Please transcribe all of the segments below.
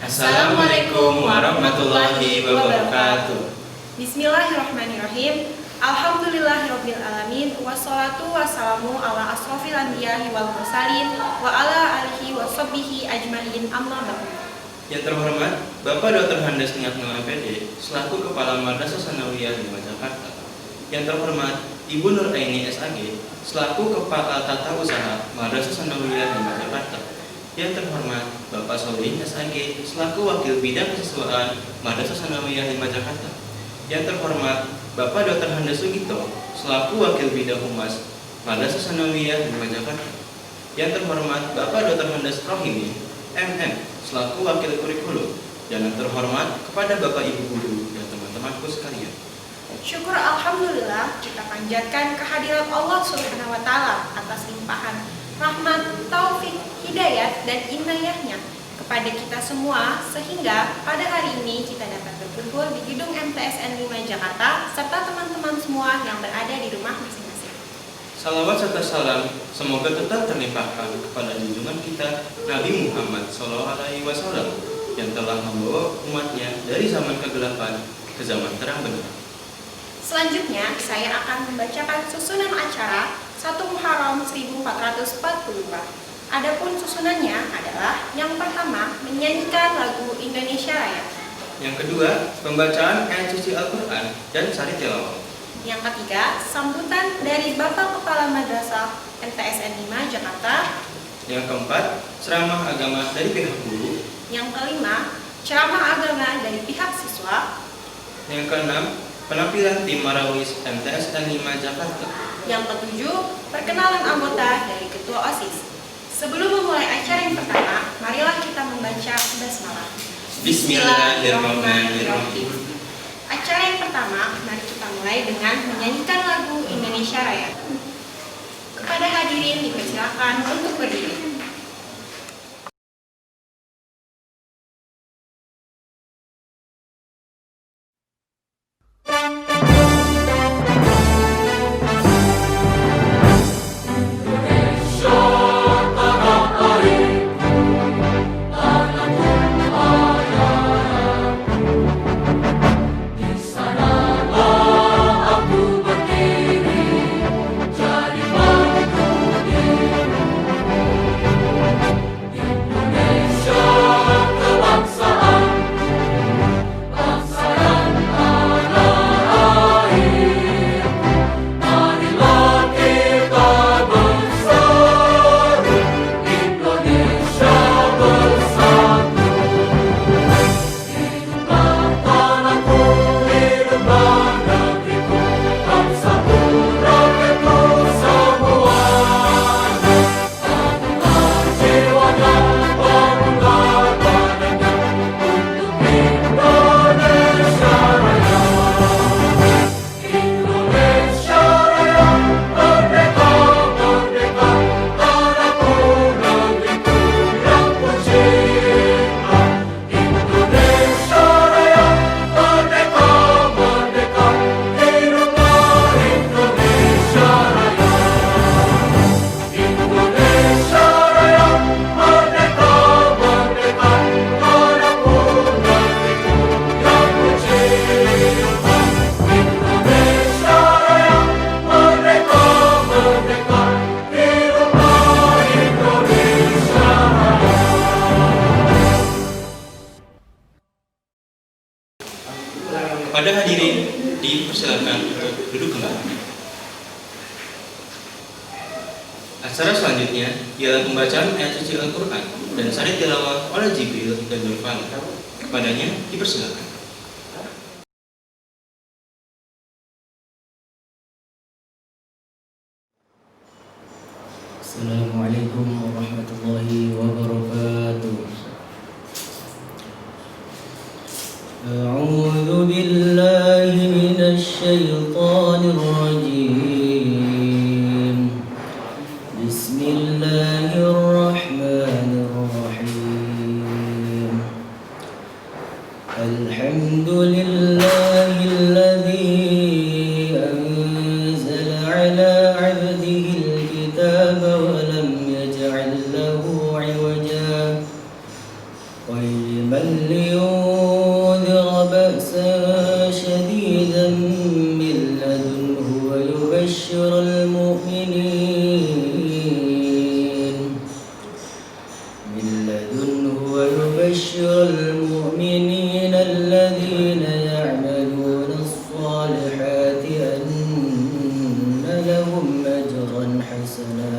Assalamualaikum warahmatullahi wabarakatuh. Bismillahirrahmanirrahim. Alhamdulillahirabbil alamin wassalatu wassalamu ala asrofil anbiya'i wal mursalin wa ala alihi washabbihi ajmain amma ba'du. Yang terhormat Bapak Dr. Handes Niatno MPD selaku Kepala Madrasah Tsanawiyah 5 Jakarta. Yang terhormat Ibu Nur Aini SAG selaku Kepala Tata Usaha Madrasah Tsanawiyah 5 Jakarta. Yang terhormat Bapak Solihin SAG selaku Wakil Bidang Kesiswaan Madrasah Tsanawiyah 5 Jakarta. Yang terhormat Bapak Dr. Handes Sugito selaku Wakil Bidang Humas Madrasah Tsanawiyah 5 Jakarta. Yang terhormat Bapak Dr. Handes Rohimi MM selaku Wakil Kurikulum. Dan yang terhormat kepada Bapak Ibu Guru dan teman-temanku sekalian. Syukur alhamdulillah kita panjatkan kehadirat Allah Subhanahu wa taala atas limpahan rahmat, taufik, hidayat dan inayahnya kepada kita semua sehingga pada hari ini kita dapat berkumpul di gedung MTSN 5 Jakarta serta teman-teman semua yang berada di rumah masing-masing. Salawat serta salam semoga tetap terlimpahkan kepada junjungan kita Nabi Muhammad SAW yang telah membawa umatnya dari zaman kegelapan ke zaman terang benderang. Selanjutnya saya akan membacakan susunan acara 1 Muharram 1444. Adapun susunannya adalah yang pertama menyanyikan lagu Indonesia Raya. Yang kedua, pembacaan ayat suci Al-Quran dan sari tilawah. Yang ketiga, sambutan dari Bapak Kepala Madrasah MTSN 5 Jakarta. Yang keempat, ceramah agama dari pihak guru. Yang kelima, ceramah agama dari pihak siswa. Yang keenam, penampilan tim Marawis MTSN 5 Jakarta. Yang ketujuh, perkenalan anggota dari Ketua OSIS. Sebelum memulai acara yang pertama, marilah kita membaca basmalah. Bismillahirrahmanirrahim. Acara yang pertama, mari kita mulai dengan menyanyikan lagu Indonesia Raya. Kepada hadirin dipersilakan untuk berdiri. Kepada hadirin dipersilakan untuk duduk kembali. Acara selanjutnya ialah pembacaan ayat suci Al-Quran dan sari tilawah oleh Jibril dan Nurfan. Kepadanya dipersilakan. Assalamualaikum warahmatullahi wabarakatuh. A'udzu billahi minasy syaithanir rajim. Bismillahirrahmanirrahim. Alhamdulillahilladzi anzala 'ala 'abdihil kitaba wa lam yaj'al lahu 'iwaja qayyiman لينذر بأسا شديدا من لدنه ويبشر المؤمنين الذين يعملون الصالحات أن لهم أجرا حسنا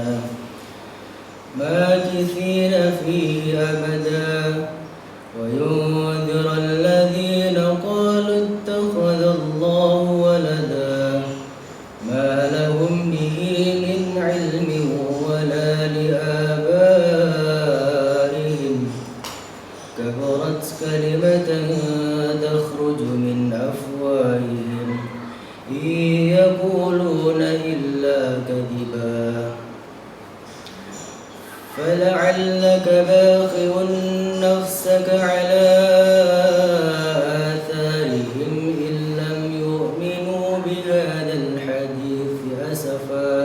ماكثين فيه أبدا وينذر الذين قالوا اتخذ الله ولدا ما لهم به من علم ولا لآبائهم كبرت كلمة تخرج من أفواههم إن يقولون إلا كذبا فلعلك باخع نفسك على آثارهم إن لم يؤمنوا بهذا الحديث أسفا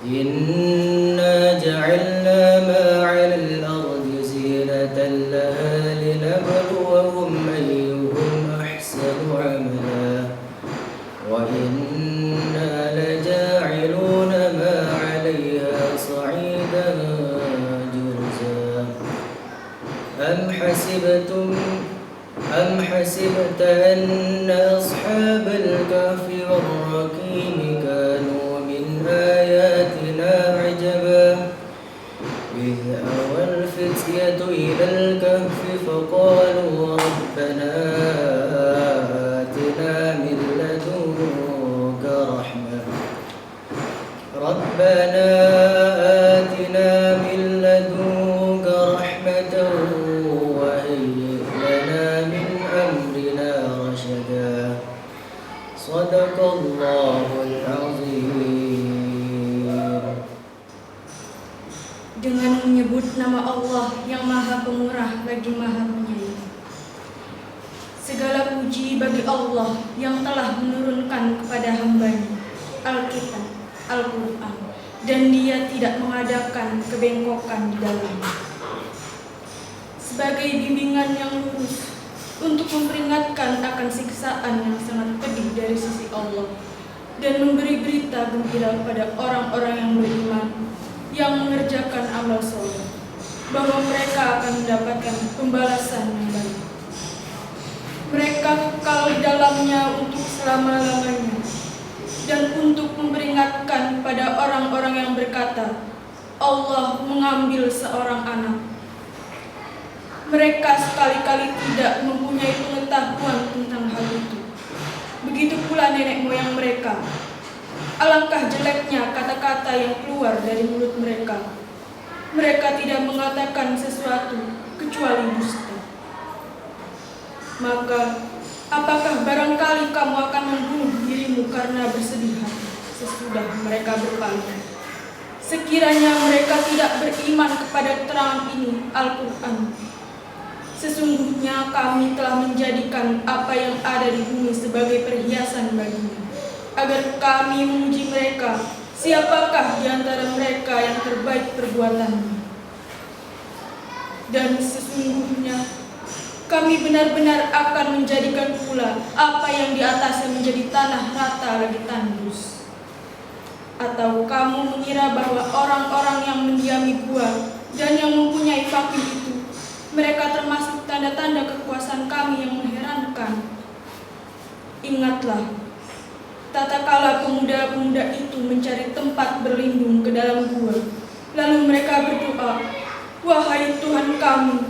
إنا جعلنا ما على الأرض زينة لها لنبلوهم أيهم أحسن عملا وإنا لجاعلون ما عليها صعيدا جرزا أم حسبت أن أصحاب الكهف والرقيم كانوا من آياتنا عجبا إذ أوى الفتية إلى الكهف فقالوا ربنا آتنا من لدنك رحمة وهيئ لنا من أمرنا رشدا صدق الله العظيم. Dengan menyebut nama Allah yang Maha Pemurah lagi Maha Penyayang. Segala puji bagi Allah yang telah menurunkan kepada hamba-Nya Alkitab, Al-Quran, dan Dia tidak mengadakan kebengkokan di dalamnya. Sebagai bimbingan yang lurus untuk memperingatkan akan siksaan yang sangat pedih dari sisi Allah dan memberi berita gembira kepada orang-orang yang beriman yang mengerjakan amal soleh bahwa mereka akan mendapatkan pembalasan yang baik. Mereka kekal di dalamnya untuk selama-lamanya dan untuk memperingatkan pada orang-orang yang berkata, Allah mengambil seorang anak. Mereka sekali-kali tidak mempunyai pengetahuan tentang hal itu. Begitu pula nenek moyang mereka. Alangkah jeleknya kata-kata yang keluar dari mulut mereka. Mereka tidak mengatakan sesuatu kecuali dusta. Maka, apakah barangkali kamu akan membunuh dirimu karena bersedih hati sesudah mereka berpaling? Sekiranya mereka tidak beriman kepada keterangan ini, Al-Quran. Sesungguhnya kami telah menjadikan apa yang ada di bumi sebagai perhiasan baginya, agar kami memuji mereka, siapakah di antara mereka yang terbaik perbuatannya. Dan sesungguhnya kami benar-benar akan menjadikan pula apa yang di atasnya menjadi tanah rata lagi tandus. Atau kamu mengira bahwa orang-orang yang mendiami gua dan yang mempunyai fakir itu, mereka termasuk tanda-tanda kekuasaan kami yang mengherankan? Ingatlah, tatkala pemuda-pemuda itu mencari tempat berlindung ke dalam gua, lalu mereka berdoa, wahai Tuhan kami,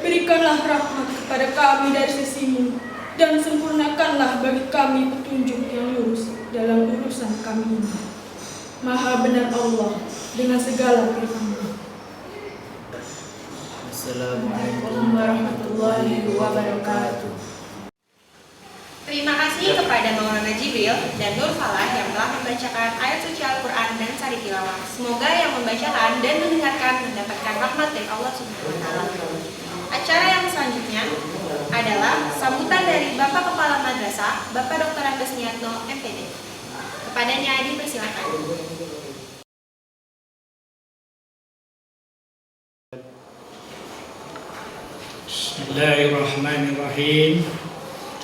berikanlah rahmat kepada kami dari sisi-Mu, dan sempurnakanlah bagi kami petunjuk yang lurus dalam urusan kami ini. Maha benar Allah dengan segala firman-Nya. Assalamualaikum warahmatullahi wabarakatuh. Terima kasih kepada Maulana Jibril dan Nur Falah yang telah membacakan ayat suci Al-Quran dan sari tilawah. Semoga yang membacakan dan mendengarkan mendapatkan rahmat dari Allah Subhanahu wa Ta'ala. Acara yang selanjutnya adalah sambutan dari Bapak Kepala Madrasah, Bapak Dr. Andes Niatno, MPD. Kepadanya dipersilakan. Bismillahirrahmanirrahim.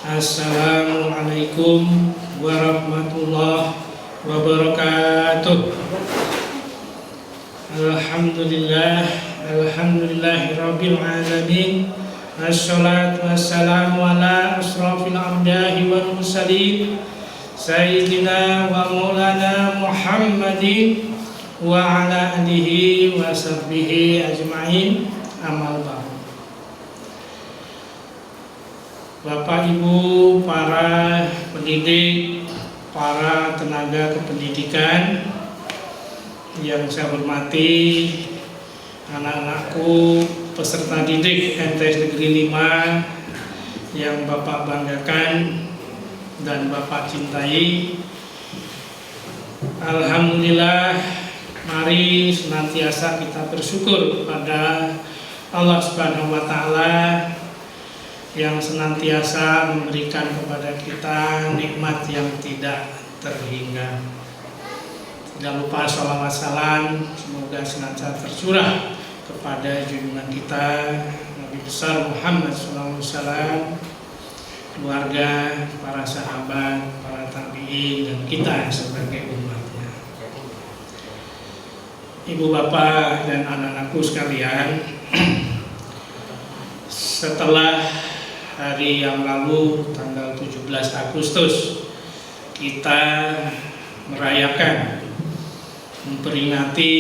Assalamualaikum warahmatullahi wabarakatuh. Alhamdulillahirabbil alamin. Assalatu wassalamu ala asrafil anbiya'i wal mursalin sayyidina wa maulana Muhammadin wa ala alihi wa sahbihi ajma'in. Amal ba'd. Bapak Ibu para pendidik, para tenaga kependidikan yang saya hormati, anak-anakku peserta didik MTS Negeri 5 yang Bapak banggakan dan Bapak cintai. Alhamdulillah, mari senantiasa kita bersyukur kepada Allah Subhanahu wa taala yang senantiasa memberikan kepada kita nikmat yang tidak terhingga. Tidak lupa sholawat salam semoga senantiasa tercurah kepada junjungan kita Nabi besar Muhammad SAW, keluarga, para sahabat, para tabi'in, dan kita sebagai umatnya. Ibu bapak dan anak-anakku sekalian, setelah hari yang lalu tanggal 17 Agustus kita merayakan, memperingati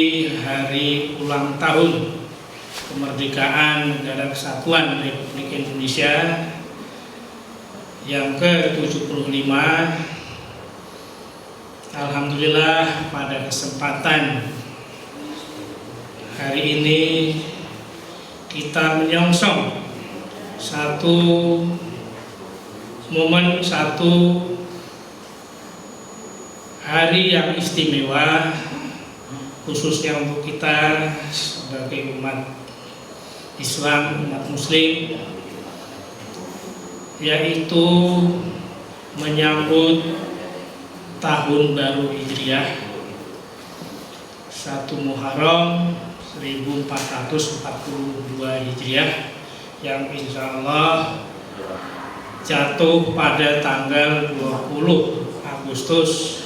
hari ulang tahun kemerdekaan Negara Kesatuan Republik Indonesia yang ke-75. Alhamdulillah, pada kesempatan hari ini kita menyongsong satu momen, satu hari yang istimewa, khususnya untuk kita sebagai umat Islam, umat Muslim, yaitu menyambut tahun baru Hijriah 1 Muharram 1442 Hijriah yang insya Allah jatuh pada tanggal 20 Agustus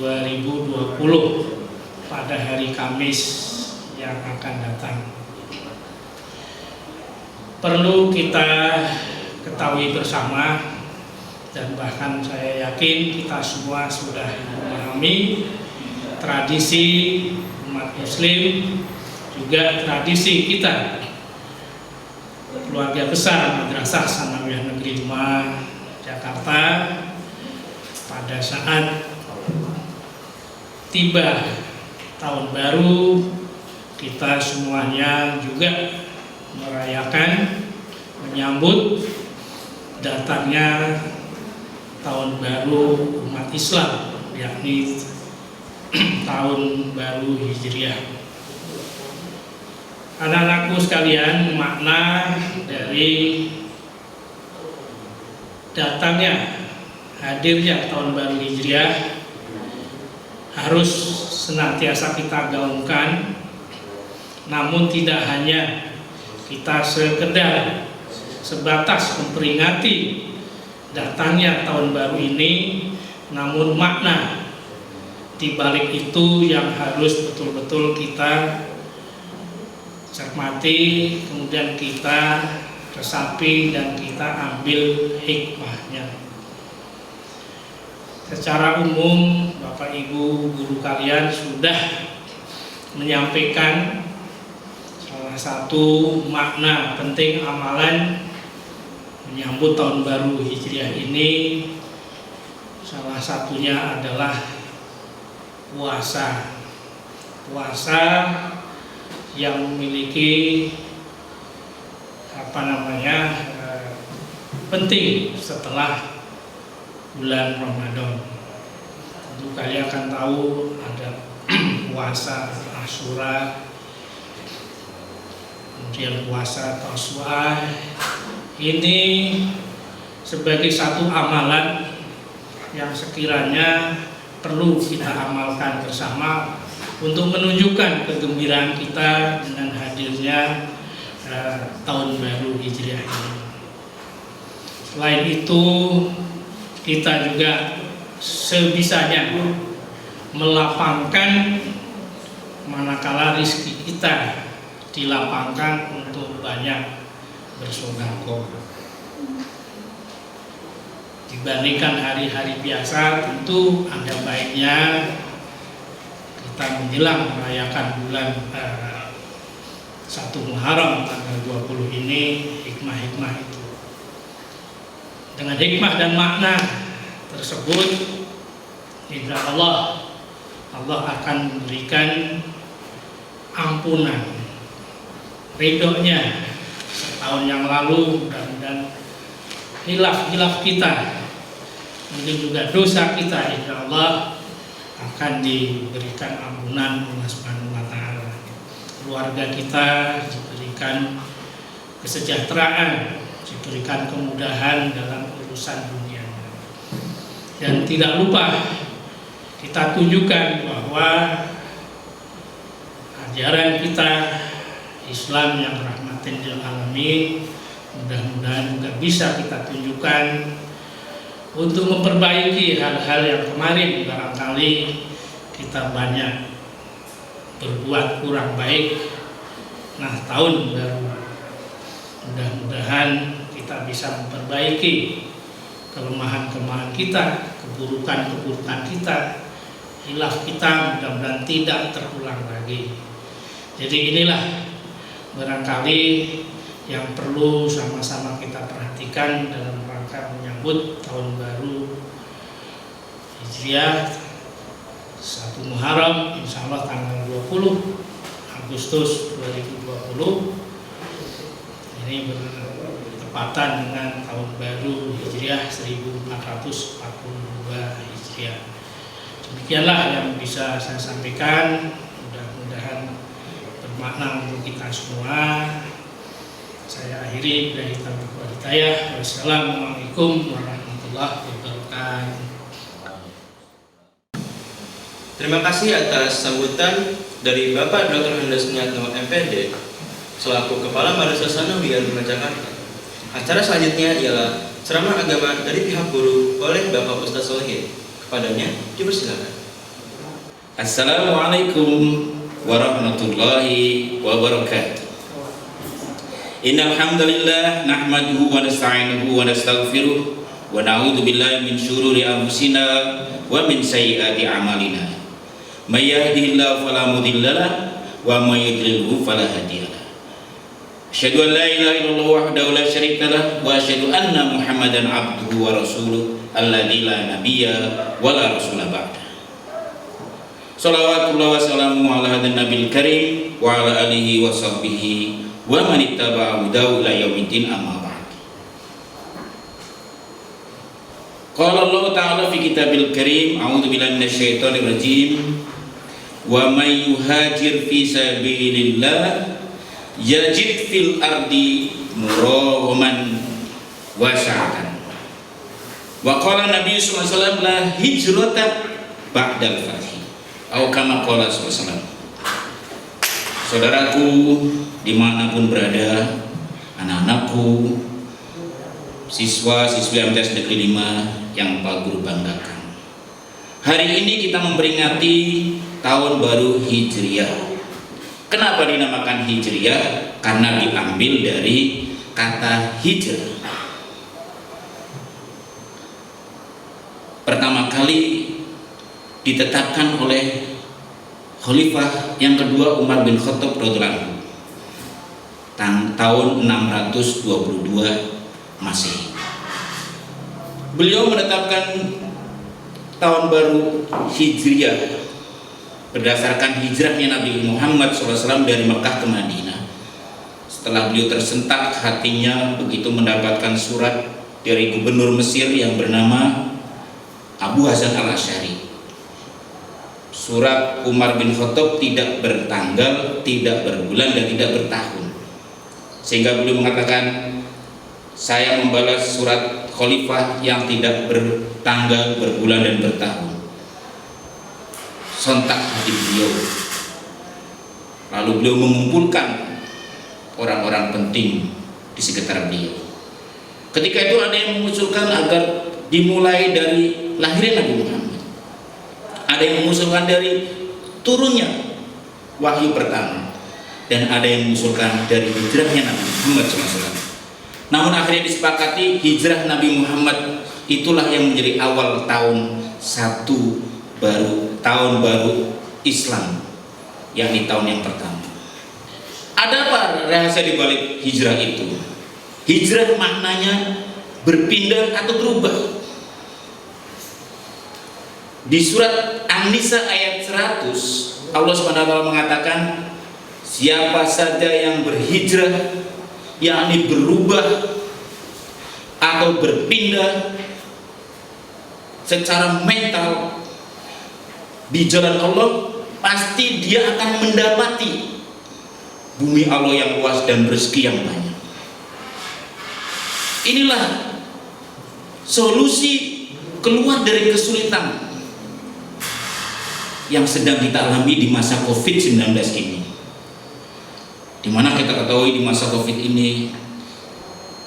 2020 pada hari Kamis yang akan datang. Perlu kita ketahui bersama, dan bahkan saya yakin kita semua sudah memahami tradisi umat Muslim, juga tradisi kita keluarga besar Madrasah Tsanawiyah Negeri 5 Jakarta. Pada saat tiba tahun baru, kita semuanya juga merayakan, menyambut datangnya tahun baru umat Islam, yakni tahun baru Hijriah. Anak-anakku sekalian, makna dari datangnya, hadirnya tahun baru Hijriah harus senantiasa kita gaungkan. Namun tidak hanya kita sekedar sebatas memperingati datangnya tahun baru ini, namun makna di balik itu yang harus betul-betul kita cermati, kemudian kita resapi dan kita ambil hikmahnya. Secara umum Bapak Ibu guru kalian sudah menyampaikan salah satu makna penting amalan menyambut tahun baru Hijriah ini. Salah satunya adalah puasa. Puasa yang memiliki penting setelah bulan Ramadan. Tentu kalian akan tahu ada puasa Asyura, kemudian puasa Tasu'a. Ini sebagai satu amalan yang sekiranya perlu kita amalkan bersama untuk menunjukkan kegembiraan kita dengan hadirnya tahun baru Hijriah ini. Selain itu, kita juga sebisanya melapangkan manakala rezeki kita dilapangkan untuk banyak bersedekah. Dibandingkan hari-hari biasa, tentu ada baiknya kita menjelang merayakan bulan 1 Muharram tanggal 20 ini, hikmah-hikmah itu. Dengan hikmah dan makna tersebut, insya Allah akan memberikan ampunan, ridhonya setahun yang lalu, mudah-mudahan hilaf kita, mungkin juga dosa kita, insya Allah akan diberikan ampunan Allah Subhanahu wa Ta'ala. Keluarga kita diberikan kesejahteraan, diberikan kemudahan dalam urusan dunia. Dan tidak lupa kita tunjukkan bahwa ajaran kita Islam yang rahmatin lil alamin, mudah-mudahan juga bisa kita tunjukkan untuk memperbaiki hal-hal yang kemarin barangkali kita banyak berbuat kurang baik. Nah, tahun baru mudah-mudahan kita bisa memperbaiki kelemahan-kelemahan kita, keburukan-keburukan kita, hilaf kita, mudah-mudahan tidak terulang lagi. Jadi inilah barangkali yang perlu sama-sama kita perhatikan dalam rangka menyambut tahun baru Hijriah 1 Muharram, insya Allah tanggal 20 Agustus 2020. Ini bertepatan dengan tahun baru Hijriah 1442 Hijriah. Demikianlah yang bisa saya sampaikan, mudah-mudahan bermakna untuk kita semua. Saya akhiri bila taufiq wal hidayah. Wassalamualaikum warahmatullahi wabarakatuh. Terima kasih atas sambutan dari Bapak Dr. Hendes Niatno MPD selaku Kepala Madrasah Sanawiyah Jakarta. Acara selanjutnya ialah ceramah agama dari pihak guru oleh Bapak Ustaz Solihin. Kepadanya dipersilakan. Assalamualaikum warahmatullahi wabarakatuh. Innal hamdalillah nahmaduhu wa nasta'inuhu wa nastaghfiruh wa na'udzu billahi min syururi anfusina wa min sayyiati a'malina. May yahdihillahu fala mudhillalah wa may yudlilhu fala hadiyalah. Asyhadu an la ilaha illallah wahdahu la syarikalah wa asyhadu anna Muhammadan abduhu wa rasuluh alladzi la nabiyya wa la rasula ba'da. Shalawatullah wa salamu ala hadin nabil karim wa ala alihi wa sahbihi wa man ittaba'a hudahu ila yaumiddin, amma ba'd. Qala Allah ta'ala fi kitabil karim, a'udzu billahi minasyaitonir rajim. Wa may yuhajir fi sabilillah yajid fil ardi muraghaman wa sa'atan. Wa qala Nabi sallallahu alaihi wasallam la hijrata ba'dal fath. Atau kama qala sallallahu alaihi wasallam. Saudaraku dimanapun berada, anak-anakku, siswa-siswi MTS Negeri 5 yang Pak Guru banggakan. Hari ini kita memperingati tahun baru Hijriah. Kenapa dinamakan Hijriah? Karena diambil dari kata hijrah. Pertama kali ditetapkan oleh Khalifah yang kedua Umar bin Khattab radhiyallahu anhu tahun 622 Masehi. Beliau menetapkan tahun baru Hijriah berdasarkan hijrahnya Nabi Muhammad SAW dari Mekah ke Madinah. Setelah beliau tersentak hatinya begitu mendapatkan surat dari gubernur Mesir yang bernama Abu Hasan al-Asy'ari. Surat Umar bin Khattab tidak bertanggal, tidak berbulan, dan tidak bertahun. Sehingga beliau mengatakan, saya membalas surat khalifah yang tidak bertanggal, berbulan, dan bertahun. Sontak hati beliau. Lalu beliau mengumpulkan orang-orang penting di sekitar beliau. Ketika itu ada yang mengusulkan agar dimulai dari lahirnya Nabi Muhammad. Ada yang mengusulkan dari turunnya wahyu pertama, dan ada yang mengusulkan dari hijrahnya Nabi Muhammad SAW. Namun akhirnya disepakati hijrah Nabi Muhammad itulah yang menjadi awal tahun tahun baru Islam, yakni tahun yang pertama. Ada apa rahasia di balik hijrah itu? Hijrah maknanya berpindah atau berubah. Di surat An-Nisa ayat 100, Allah SWT mengatakan, siapa saja yang berhijrah, yakni berubah atau berpindah secara mental di jalan Allah, pasti dia akan mendapati bumi Allah yang luas dan rezeki yang banyak. Inilah solusi keluar dari kesulitan yang sedang kita alami di masa COVID-19 ini. Dimana kita ketahui di masa COVID ini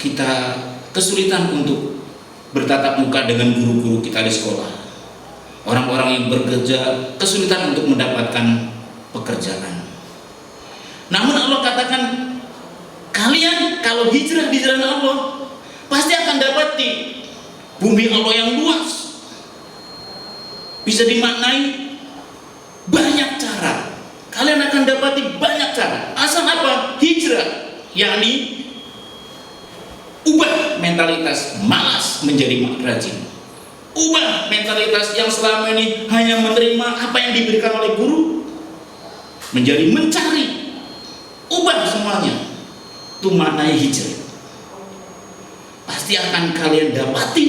kita kesulitan untuk bertatap muka dengan guru-guru kita di sekolah. Orang-orang yang bekerja kesulitan untuk mendapatkan pekerjaan. Namun Allah katakan, kalian kalau hijrah di jalan Allah pasti akan dapati bumi Allah yang luas. Bisa dimaknai banyak cara. Kalian akan dapati banyak cara. Asal apa? Hijrah, yakni ubah mentalitas malas menjadi rajin. Ubah mentalitas yang selama ini hanya menerima apa yang diberikan oleh guru menjadi mencari. Ubah semuanya. Itu maknanya hijrah. Pasti akan kalian dapati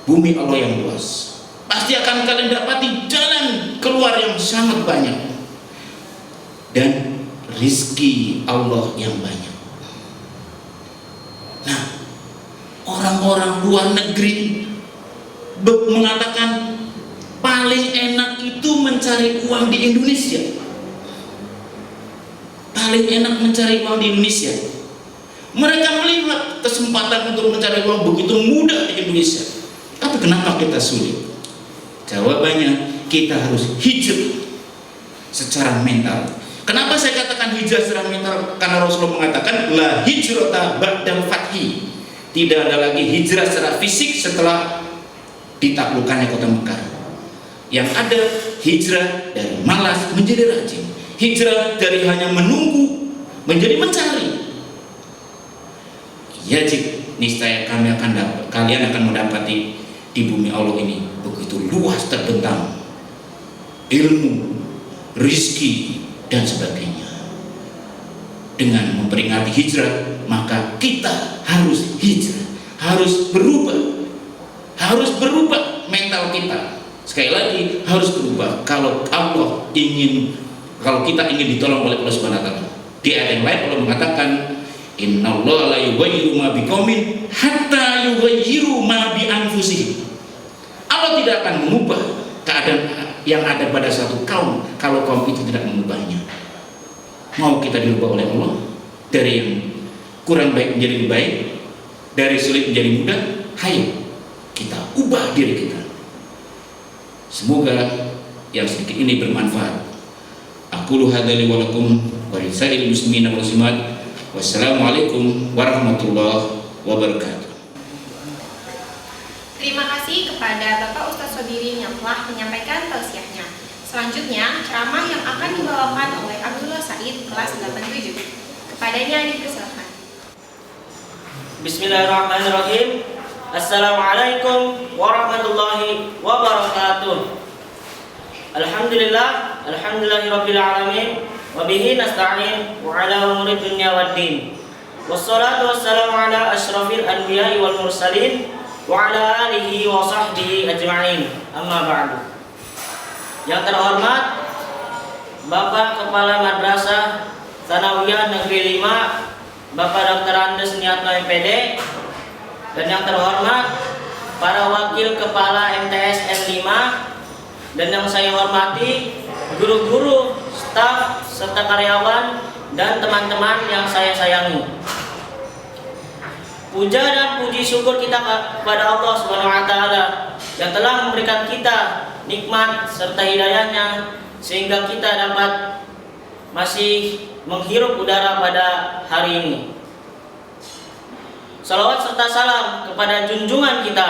bumi Allah yang luas. Pasti akan kalian dapati jalan keluar yang sangat banyak dan rizki Allah yang banyak. Nah, orang-orang luar negeri mengatakan paling enak itu mencari uang di Indonesia. Paling enak mencari uang di Indonesia. Mereka melihat kesempatan untuk mencari uang begitu mudah di Indonesia. Tapi kenapa kita sulit? Jawabannya, kita harus hijrah secara mental. Kenapa saya katakan hijrah secara mental? Karena Rasulullah mengatakan la hijrata ba'dal fathi. Tidak ada lagi hijrah secara fisik setelah ditaklukkannya kota Mekah. Yang ada hijrah dari malas menjadi rajin. Hijrah dari hanya menunggu menjadi mencari. Ya, niscaya kalian akan mendapati di bumi Allah ini begitu luas terbentang ilmu, rizki dan sebagainya. Dengan memperingati hijrah, maka kita harus hijrah, harus berubah mental kita. Sekali lagi harus berubah kalau kita ingin ditolong oleh Allah Subhanahu wa taala. Di ayat yang lain Allah mengatakan, innallaha la yughayyiru ma biqaumin hatta yughayyiru ma bi anfusihim. Allah tidak akan mengubah keadaan yang ada pada suatu kaum kalau kaum itu tidak mengubahnya. Mau kita dirubah oleh Allah dari yang kurang baik menjadi lebih baik, dari sulit menjadi mudah, hayo kita ubah diri kita. Semoga yang sedikit ini bermanfaat. Aqulu hadzal wa lakum wa lisairil muslimina wal muslimat. Wassalamualaikum warahmatullahi wabarakatuh. Terima kasih kepada Bapak Ustadz Sodirin yang telah menyampaikan tausiahnya. Selanjutnya, ceramah yang akan dibawakan oleh Abdullah Said kelas 87. Kepadanya dipersilakan. Bismillahirrahmanirrahim. Assalamualaikum warahmatullahi wabarakatuh. Alhamdulillahirabbil alamin. Wabihi nasta'in wa ala umuri dunya waddin. Wassalatu wassalamu ala asyrafil anbiya'i wal mursalin wa ala alihi wa sahbihi ajma'in. Amma ba'du. Yang terhormat Bapak Kepala Madrasah Tsanawiyah Negeri 5 Bapak Dr. Andes Niatno MPD, dan yang terhormat para wakil kepala MTS N5, dan yang saya hormati guru-guru, staf serta karyawan dan teman-teman yang saya sayangi. Puja dan puji syukur kita kepada Allah Subhanahu wa taala yang telah memberikan kita nikmat serta hidayahnya sehingga kita dapat masih menghirup udara pada hari ini. Salawat serta salam kepada junjungan kita,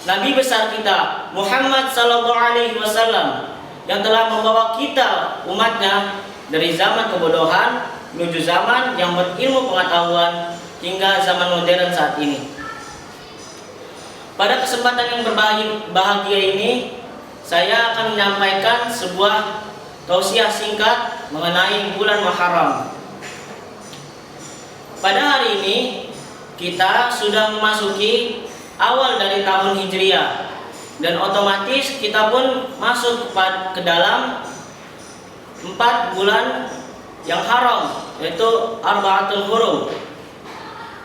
Nabi besar kita Muhammad sallallahu alaihi wasallam yang telah membawa kita umatnya dari zaman kebodohan menuju zaman yang berilmu pengetahuan hingga zaman modern saat ini. Pada kesempatan yang berbahagia ini, saya akan menyampaikan sebuah tausiah singkat mengenai bulan Muharram. Pada hari ini kita sudah memasuki awal dari tahun Hijriah dan otomatis kita pun masuk ke dalam 4 bulan yang haram, yaitu Arba'atul Hurum.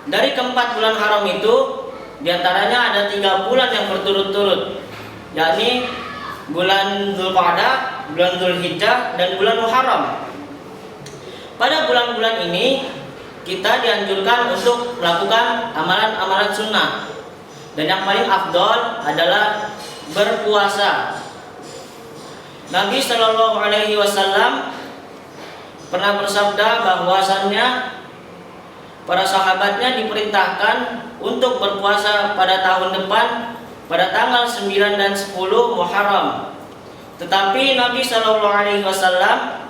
Dari keempat bulan haram itu diantaranya ada 3 bulan yang berturut-turut, yakni bulan Dzulqa'dah, bulan Dzulhijjah, dan bulan Muharram. Pada bulan-bulan ini kita dianjurkan untuk melakukan amalan-amalan sunnah, dan yang paling afdol adalah berpuasa. Nabi Shallallahu Alaihi Wasallam pernah bersabda bahwasannya para sahabatnya diperintahkan untuk berpuasa pada tahun depan pada tanggal 9 dan 10 Muharram. Tetapi Nabi Shallallahu Alaihi Wasallam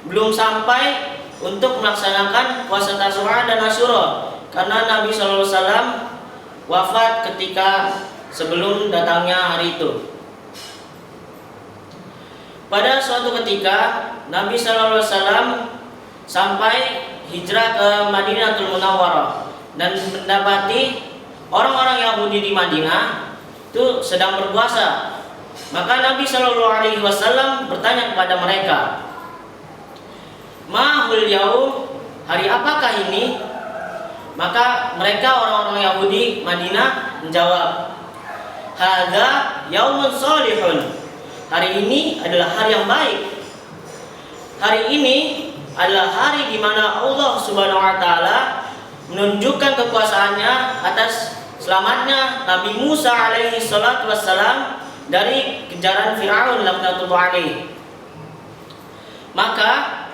belum sampai untuk melaksanakan puasa Tasu'a dan Asyura karena Nabi Shallallahu Alaihi Wasallam wafat ketika sebelum datangnya hari itu. Pada suatu ketika Nabi Shallallahu Alaihi Wasallam sampai hijrah ke Madinatul Munawwarah dan mendapati orang-orang Yahudi di Madinah itu sedang berpuasa. Maka Nabi Shallallahu Alaihi Wasallam bertanya kepada mereka, "Mahul yaum, hari apakah ini?" Maka mereka orang-orang Yahudi Madinah menjawab, "Hadza yaumun sholihun." Hari ini adalah hari yang baik. Hari ini adalah hari di mana Allah Subhanahu wa taala menunjukkan kekuasaannya atas selamatnya Nabi Musa alaihi salatu wassalam dari kejaran Firaun laknatullah alaihi. Maka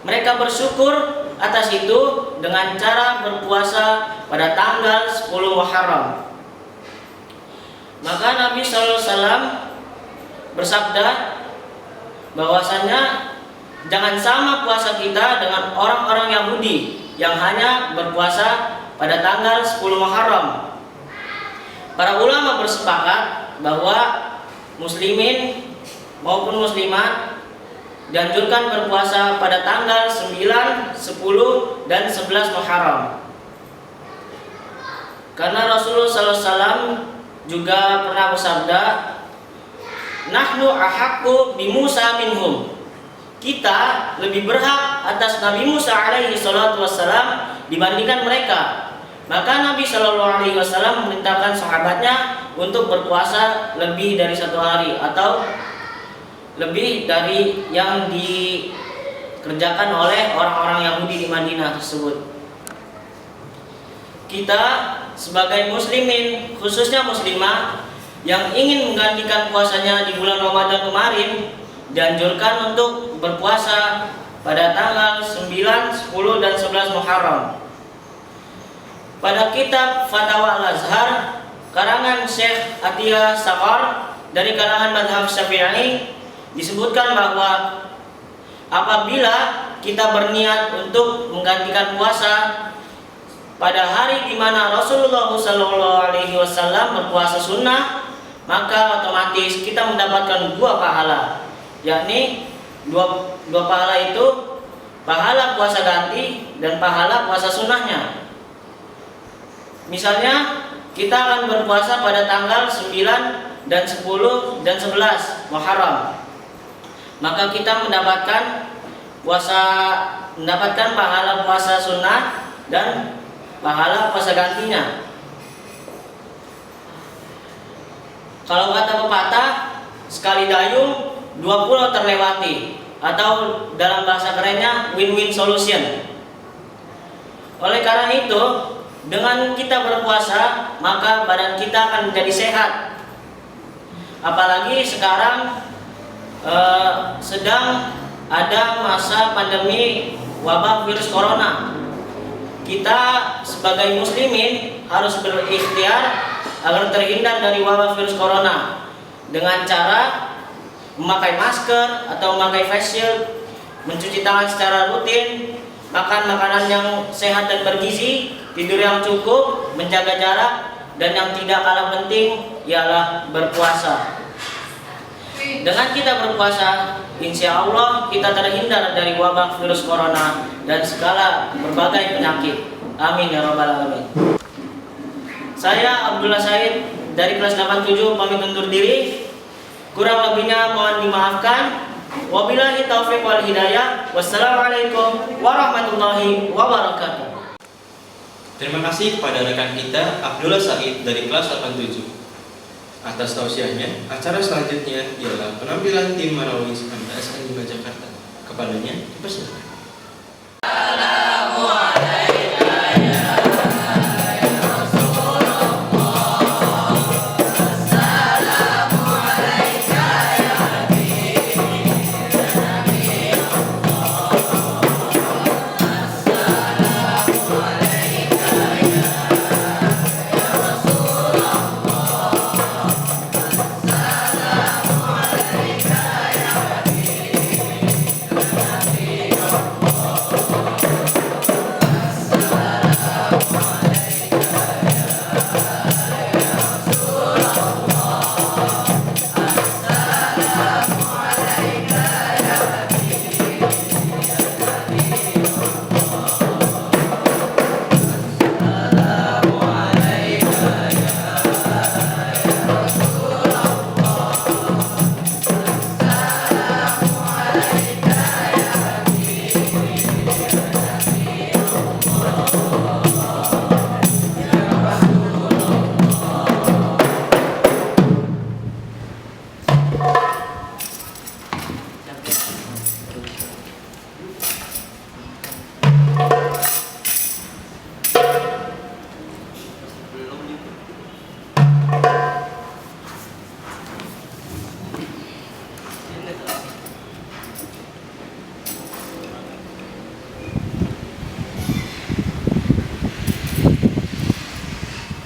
mereka bersyukur atas itu dengan cara berpuasa pada tanggal 10 Muharram. Maka Nabi sallallahu alaihi wasallam bersabda bahwasannya jangan sama puasa kita dengan orang-orang Yahudi yang hanya berpuasa pada tanggal 10 Muharram. Para ulama bersepakat bahwa muslimin maupun muslimat dianjurkan berpuasa pada tanggal 9, 10, dan 11 Muharram. Karena Rasulullah SAW juga pernah bersabda, "Nahnu ahaqqu bi Musa minhum." Kita lebih berhak atas Nabi Musa alaihi salatu wassalam dibandingkan mereka. Maka Nabi Shallallahu Alaihi Wasallam memerintahkan sahabatnya untuk berpuasa lebih dari 1 hari atau lebih dari yang dikerjakan oleh orang-orang Yahudi di Madinah tersebut. Kita sebagai muslimin, khususnya muslimah yang ingin menggantikan puasanya di bulan Ramadan kemarin, dianjurkan untuk berpuasa pada tanggal 9, 10, dan 11 Muharram. Pada kitab Fatawa Al-Azhar karangan Syekh Atiyah Saqar dari kalangan mazhab Syafi'i disebutkan bahwa apabila kita berniat untuk menggantikan puasa pada hari di mana Rasulullah SAW berpuasa sunnah, maka otomatis kita mendapatkan 2 pahala, yakni dua pahala itu pahala puasa ganti dan pahala puasa sunnahnya. Misalnya kita akan berpuasa pada tanggal 9 dan 10 dan 11 Muharram, maka kita mendapatkan pahala puasa sunnah dan pahala puasa gantinya. Kalau kata pepatah, sekali dayung 2 pulau terlewati. atau dalam bahasa kerennya win-win solution. Oleh karena itu, dengan kita berpuasa, maka badan kita akan menjadi sehat. Apalagi sekarang sedang ada masa pandemi wabah virus corona. Kita sebagai muslimin harus berikhtiar agar terhindar dari wabah virus corona dengan cara memakai masker atau memakai face shield, mencuci tangan secara rutin, makan makanan yang sehat dan bergizi, tidur yang cukup, menjaga jarak, dan yang tidak kalah penting ialah berpuasa. Dengan kita berpuasa, insya Allah kita terhindar dari wabah virus corona dan segala berbagai penyakit. Amin ya rabbal alamin. Saya Abdullah Said dari kelas 87 pamit undur diri. Kurang lebihnya mohon dimaafkan. Wabillahi taufiq wal hidayah. Wassalamualaikum warahmatullahi wabarakatuh. Terima kasih kepada rekan kita Abdullah Said dari kelas 87 atas tausiahnya. Acara selanjutnya ialah penampilan tim Marawis MTS 5 Jakarta. Kepadanya dipersilakan.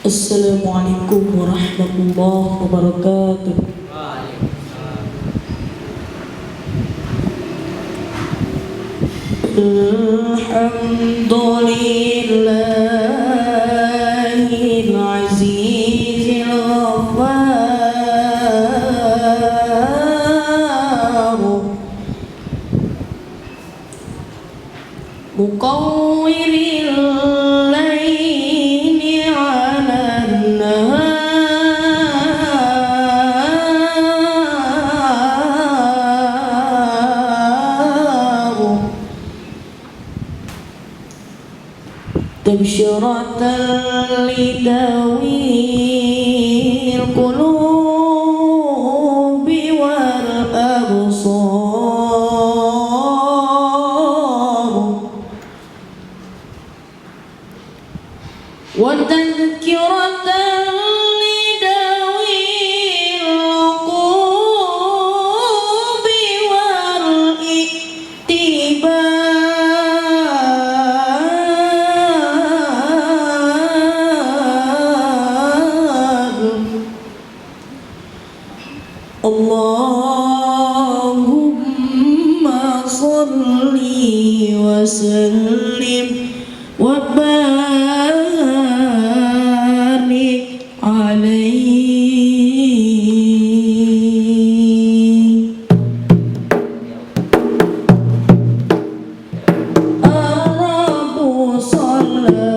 Assalamualaikum warahmatullahi wabarakatuh. Alhamdulillahil azizil ghaffar muqawwiril tibsyiratan lidawil qulubi wal absar wa tadhkiratan lidawil qulubi wal ittiba. Allahumma salli wa sallim wa barik alaihi. Ar-Rabbu sallallahu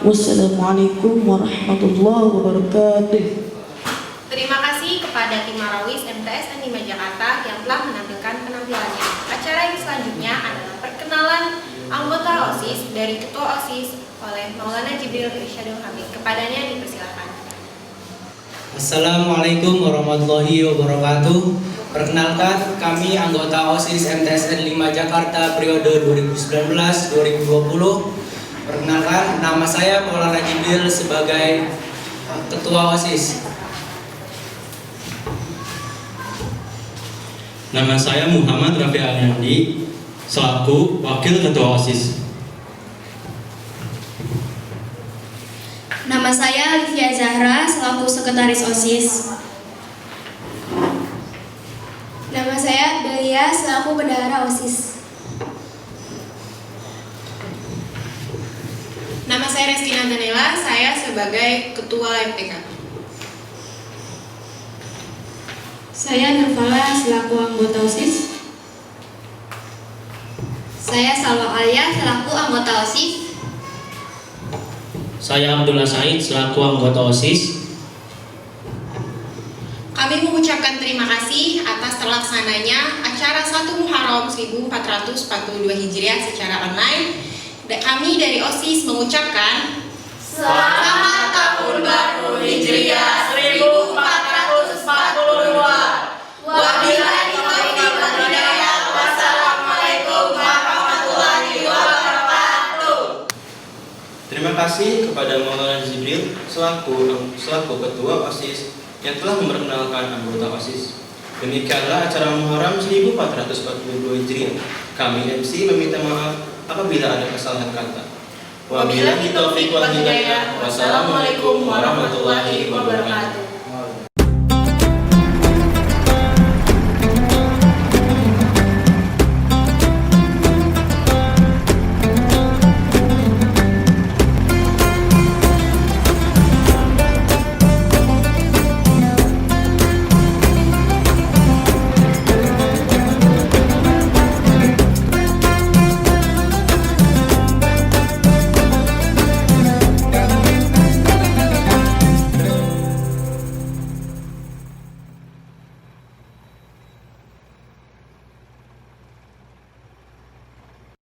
Wassalamualaikum warahmatullahi wabarakatuh. Terima kasih kepada tim Marawis MTSN 5 Jakarta yang telah menampilkan penampilannya. Acara yang selanjutnya adalah perkenalan anggota OSIS dari Ketua OSIS oleh Maulana Jibril Irsyadul Hamid. Kepadanya dipersilakan. Assalamualaikum warahmatullahi wabarakatuh. Perkenalkan, kami anggota OSIS MTSN 5 Jakarta periode 2019-2020. Perkenalkan, nama saya Maulana Jibril sebagai Ketua OSIS. Nama saya Muhammad Rafi Aliandi selaku Wakil Ketua OSIS. Nama saya Alivia Zahra selaku Sekretaris OSIS. Nama saya Belia selaku Bendahara OSIS. Nama saya Reski Nandanela, saya sebagai Ketua MPK. Saya Nurfala selaku anggota OSIS. Saya Salwa Alia selaku anggota OSIS. Saya Abdullah Said selaku anggota OSIS. Kami mengucapkan terima kasih atas terlaksananya acara 1 Muharram 1442 Hijriah secara online. Dan kami dari OSIS mengucapkan Selamat Tahun Baru Hijriah 1442. Wabillahi taufiq wal hidayah. Wassalamualaikum warahmatullahi wabarakatuh. Terima kasih kepada Maulana Jibril selaku Ketua OSIS yang telah memperkenalkan anggota OSIS. Demikianlah acara Muharram 1442 Hijriah. Kami MC meminta maaf apabila ada kesalahan kata. Wabillahi taufiq wal hidayah. Wassalamualaikum warahmatullahi wabarakatuh.